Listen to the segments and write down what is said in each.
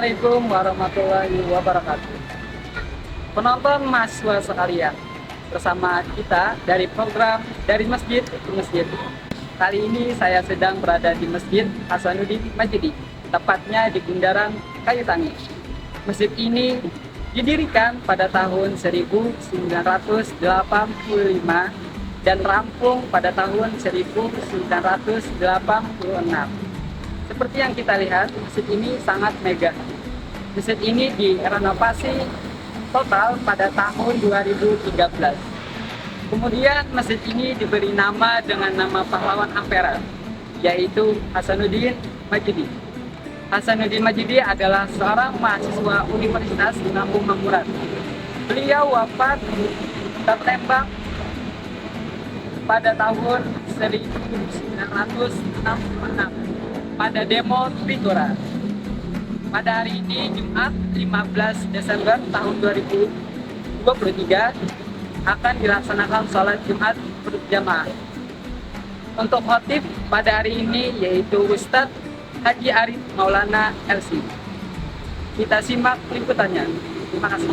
Assalamualaikum warahmatullahi wabarakatuh. Penonton mahasiswa sekalian, bersama kita dari program Dari Masjid ke Masjid. Kali ini saya sedang berada di Masjid Hasanuddin Majidi, tepatnya di Bundaran Kayu Tangi. Masjid ini didirikan pada tahun 1985 dan rampung pada tahun 1986. Seperti yang kita lihat, masjid ini sangat megah. Masjid ini direnovasi total pada tahun 2013. Kemudian masjid ini diberi nama dengan nama pahlawan Ampera, yaitu Hasanuddin Majidi. Hasanuddin Majidi adalah seorang mahasiswa Universitas Kampung Mangkurat. Beliau wafat tertembak pada tahun 1966 pada demo Pitura. Pada hari ini Jumat 15 Desember tahun 2023 akan dilaksanakan sholat Jumat berjamaah. Untuk khotib pada hari ini yaitu Ustadz Haji Arif Maulana LC. Kita simak liputannya. Terima kasih.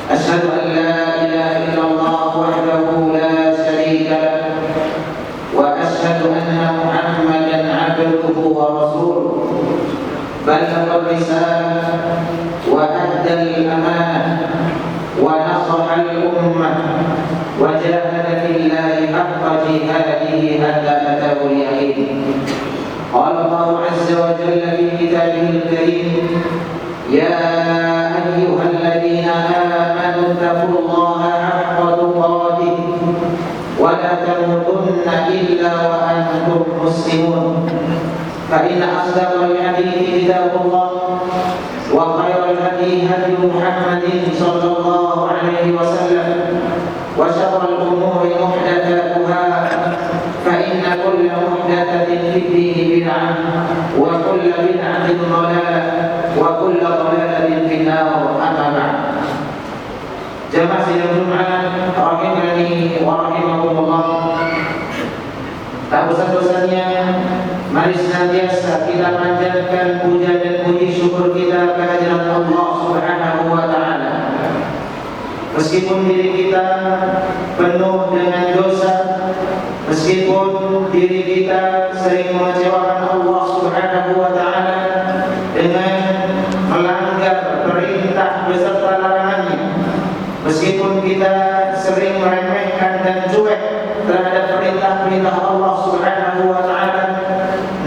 أشهد أن لا إله إلا الله وحده لا شريك له وأشهد أن محمدا عبده ورسوله بلغ الرسالة وأدى الأمانة ونصح الأمة وجاهد في الله حق جهاده حتى أتاه اليقين. قال الله عز وجل في كتابه الكريم: يا أيها الذين آمنوا اتقوا الله حق تقاته ولا تموتن إلا وأنتم مسلمون. فإن أصدق الحديث كتاب الله وخير الهدي هدي محمد صلى الله عليه وسلم وشر الأمور محدثاتها فإن كل محدثة في الدين بدعة وكل بدعة ضلالة وكل ضلالة في النار. أما بعد. Jamaah sidang Jumat rahimani wa rahimakumullah. Tak bosan-bosannya mari senantiasa kita panjatkan puja dan puji syukur kita kehadirat Allah Subhanahu wa taala. Meskipun diri kita penuh dengan dosa, meskipun diri kita sering mengecewakan Allah Subhanahu wa taala dengan melanggar perintah beserta larangannya, Meskipun kita sering meremehkan dan cuek terhadap perintah-perintah Allah Subhanahu wa taala,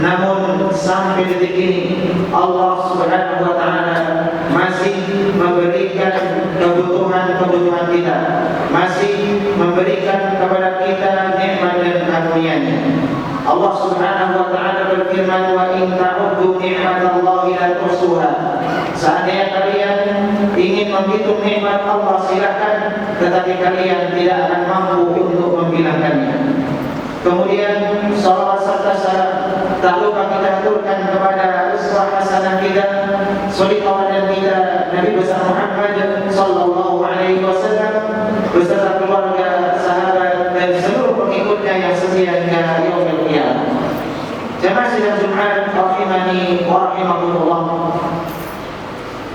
namun sampai detik ini Allah Subhanahu wa taala masih memberikan kebutuhan-kebutuhan kita, masih memberikan kepada kita nikmat dan karunia-Nya. Allah Subhanahu wa taala berfirman, "Wa in ta'uddu ni'matallahi la tuhsuha." Seandainya kalian ingin menghitung nikmat Allah, silakan, tetapi kalian tidak akan mampu untuk membilangkannya. Kemudian salawat serta salam tak lupa kita aturkan kepada uswah hasanah kita, suri tauladan kita, Nabi besar Muhammad sallallahu alaihi wasallam beserta keluarga, sahabat dan seluruh pengikutnya yang setia hingga yaumil qiyamah. Jemaah sidang Jumat rahimani wa rahimakumullah.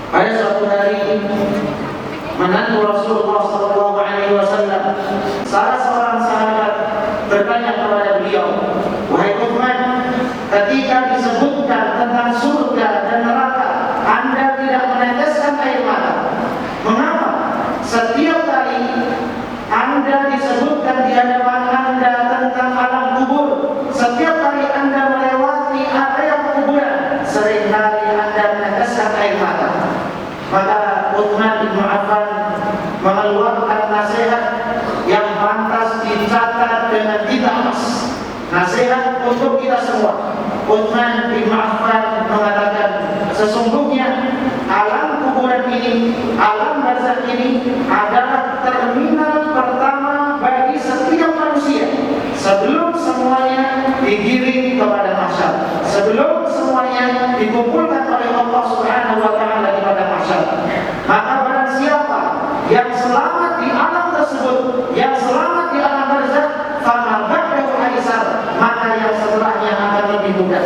Pada suatu hari menantu Rasulullah sallallahu alaihi wasallam, salah seorang sahabat bertanya kepada beliau, "Wahai Uthman, ketika disebutkan tentang surga dan neraka, Anda tidak meneteskan air mata. Mengapa? Setiap kali Anda disebutkan di hadapan Anda tentang alam kubur, setiap kali Anda melewati area kuburan, seringkali Anda meneteskan air mata." Maka Uthman bin Affan mengeluarkan nasihat yang pantas dicatat dengan tinta emas, nasihat untuk kita semua. Uthman bin Affan mengatakan, sesungguhnya alam kuburan ini, alam barzakh ini adalah terminal pertama bagi setiap manusia sebelum semuanya digiring kepada mahsyar, sebelum semuanya dikumpulkan oleh Allah Subhanahu wa taala di pada mahsyar. Maka barang siapa yang selamat di alam tersebut, yang selamat di alam barzakh, fama ba'dahu aisar, maka yang setelahnya akan lebih mudah.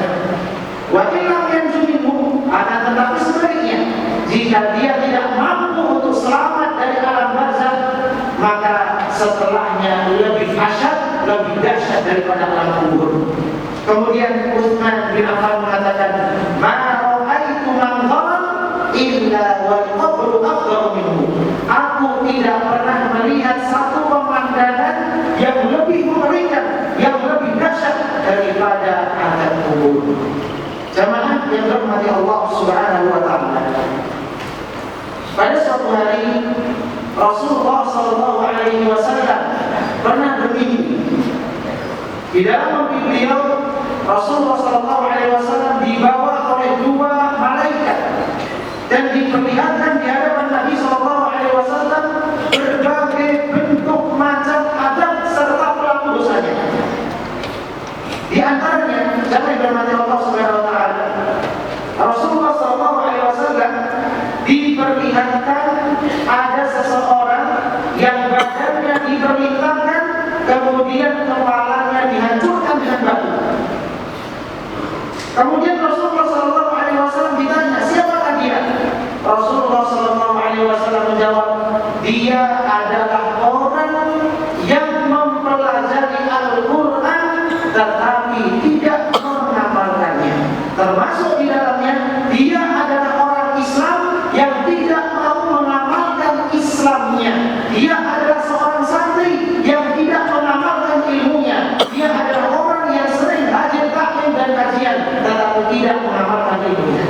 Wa illam yanjuminhu, akan tetapi sebaliknya, jika dia tidak mampu untuk selamat dari alam barzakh, maka setelahnya lebih asyad, lebih dahsyat daripada alam kubur. Kemudian Uthman bin Affan mengatakan, "Ma ra'aitu man dhalam illa wal qabru afdalu minhu." Aku tidak pernah melihat satu pemandangan yang lebih mengerikan, yang lebih dahsyat daripada azab kubur. Jamaah yang dirahmati Allah Subhanahu wa taala. Pada suatu hari Rasulullah sallallahu alaihi wasallam pernah bermimpi. Di dalam mimpi beliau, Rasulullah sallallahu alaihi wasallam dibawa oleh dua malaikat dan diperlihatkan di hadapan Nabi sallallahu alaihi wasallam berbagai bentuk macam adab serta pelaku dosanya. Di antaranya, jangan dirahmati Allah Subhanahu wa taala, Rasulullah sallallahu alaihi wasallam diperlihatkan ada seseorang yang badannya diperlintangkan, kemudian kepalanya dihancurkan dengan batu. Kemudian Rasulullah sallallahu alaihi wasallam ditanya, "Siapakah dia?" Rasulullah sallallahu alaihi wasallam menjawab, "Dia adalah orang yang mempelajari Al-Qur'an tetapi tidak mengamalkannya." Termasuk di dalamnya, dia adalah orang Islam yang tidak mau mengamalkan Islamnya. Dia adalah seorang santri yang tidak mengamalkan ilmunya. Dia adalah orang yang sering hadir taklim dan kajian tetapi tidak mengamalkan ilmunya.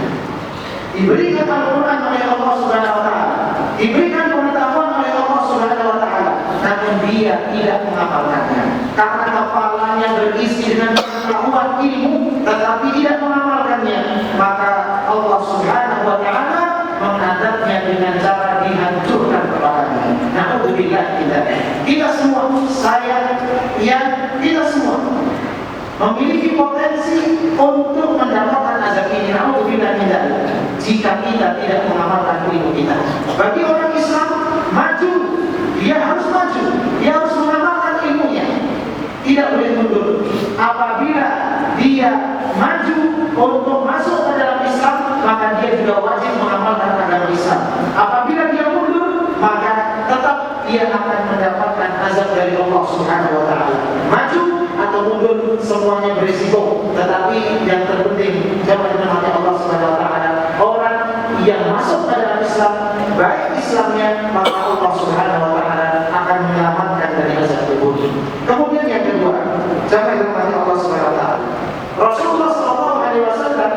Diberikan Al-Quran oleh Allah Subhanahu wa taala, diberikan pengetahuan oleh Allah Subhanahu wa taala, namun dia tidak mengamalkannya. Karena kepalanya berisi dengan pengetahuan ilmu tetapi tidak mengamalkannya, maka Allah Subhanahu wa taala mengadabnya dengan cara dihancurkan kepalanya. Na'udzubillah, kita semua, saya, kita semua memiliki potensi untuk mendapatkan azab ini. Na'udzubillah jika kita tidak mengamalkan ilmu kita. Bagi orang Islam, maju, dia harus maju, dia harus mengamalkan ilmunya, tidak boleh mundur. Apabila dia maju untuk masuk ke dalam Islam, maka dia juga wajib mengamalkan agama Islam. Apabila dia mundur, maka tetap dia akan mendapatkan azab dari Allah Subhanahu wa taala. Maju atau mundur semuanya berisiko, tetapi yang terpenting jangan dirahmati Allah Subhanahu wa taala, orang yang masuk ke dalam Islam, baik Islam Islamnya, maka Allah Subhanahu wa taala akan menyelamatkan dari azab kubur. Kemudian yang kedua, jangan dirahmati Allah Subhanahu wa taala. Rasulullah SAW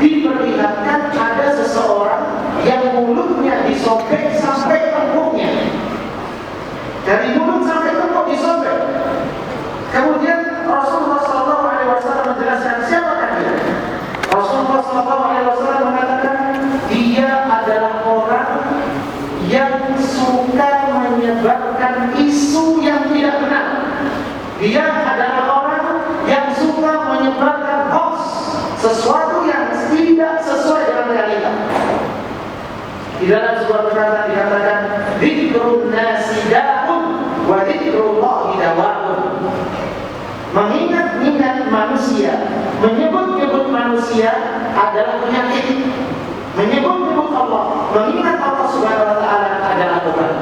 diperlihatkan ada seseorang yang mulutnya disobek sampai tengkuknya. Dari mulut sampai tengkuk disobek. Kemudian Rasulullah SAW menjelaskan siapakah dia. Rasulullah SAW mengatakan dia adalah orang yang suka menyebarkan isu yang tidak benar. Dia adalah orang yang suka menyebarkan hoax, sesuatu yang tidak sesuai dengan realita. Di dalam sebuah perkataan dikatakan dzikrun nasi da'un wa dzikrullahi dawa'un. Mengingat-ingat manusia, menyebut-nyebut manusia adalah penyakit. Menyebut-nyebut Allah, mengingat Allah Subhanahu wa taala adalah obat.